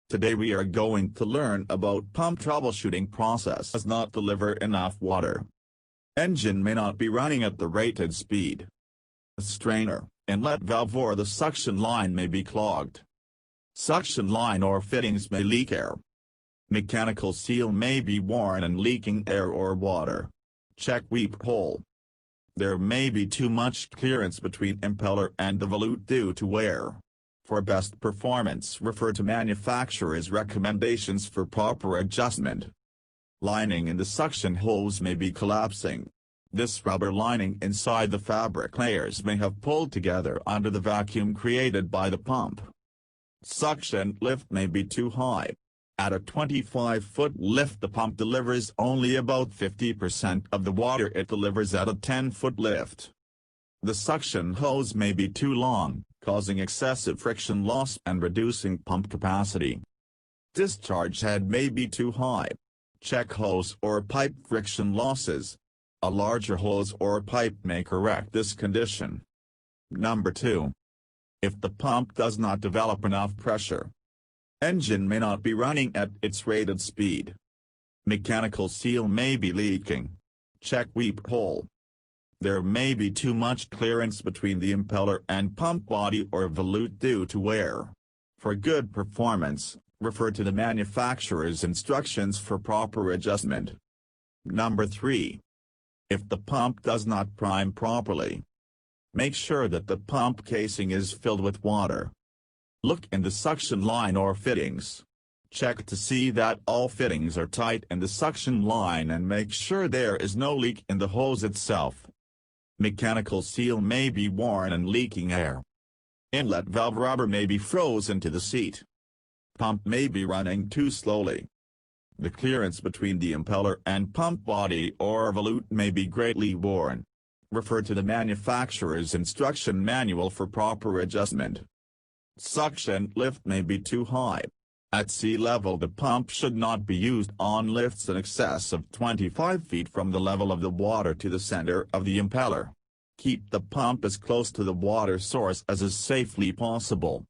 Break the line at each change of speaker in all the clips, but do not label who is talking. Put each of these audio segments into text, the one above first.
Today we are going to learn about pump troubleshooting process does not deliver enough water. Engine may not be running at the rated speed. Strainer, inlet valve or the suction line may be clogged. Suction line or fittings may leak air. Mechanical seal may be worn and leaking air or water. Check weep hole. There may be too much clearance between impeller and the volute due to wear. For best performance, refer to manufacturer's recommendations for proper adjustment. Lining in the suction hose may be collapsing. This rubber lining inside the fabric layers may have pulled together under the vacuum created by the pump. Suction lift may be too high. At a 25-foot lift, the pump delivers only about 50% of the water it delivers at a 10-foot lift. The suction hose may be too long, causing excessive friction loss and reducing pump capacity. Discharge head may be too high. Check hose or pipe friction losses. A larger hose or pipe may correct this condition. Number 2. If the pump does not develop enough pressure. Engine may not be running at its rated speed. Mechanical seal may be leaking. Check weep hole. There may be too much clearance between the impeller and pump body or volute due to wear. For good performance, refer to the manufacturer's instructions for proper adjustment. Number 3. If the pump does not prime properly. Make sure that the pump casing is filled with water. Look in the suction line or fittings. Check to see that all fittings are tight in the suction line and make sure there is no leak in the hose itself. Mechanical seal may be worn and leaking air. Inlet valve rubber may be frozen to the seat. Pump may be running too slowly. The clearance between the impeller and pump body or volute may be greatly worn. Refer to the manufacturer's instruction manual for proper adjustment. Suction lift may be too high. At sea level, the pump should not be used on lifts in excess of 25 feet from the level of the water to the center of the impeller. Keep the pump as close to the water source as is safely possible.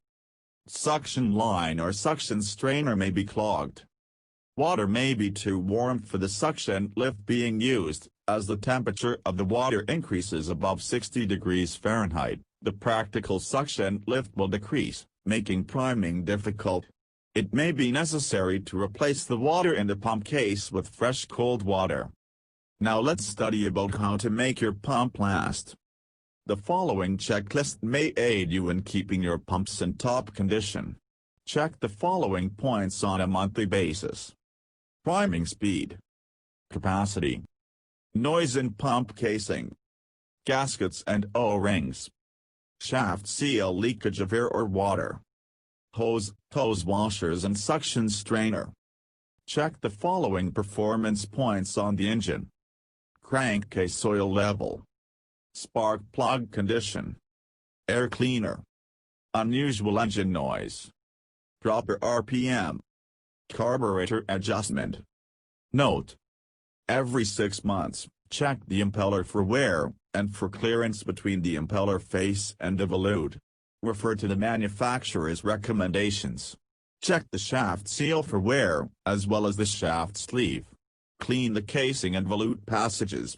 Suction line or suction strainer may be clogged. Water may be too warm for the suction lift being used. As the temperature of the water increases above 60 degrees Fahrenheit, the practical suction lift will decrease, making priming difficult. It may be necessary to replace the water in the pump case with fresh cold water. Now let's study about how to make your pump last. The following checklist may aid you in keeping your pumps in top condition. Check the following points on a monthly basis. Priming speed. Capacity. Noise in pump casing. Gaskets and O-rings. Shaft seal leakage of air or water. Hose washers and suction strainer. Check the following performance points on the engine. Crankcase oil level. Spark plug condition. Air cleaner. Unusual engine noise. Proper RPM. Carburetor adjustment. Note: every 6 months, check the impeller for wear, and for clearance between the impeller face and the volute. Refer to the manufacturer's recommendations. Check the shaft seal for wear, as well as the shaft sleeve. Clean the casing and volute passages,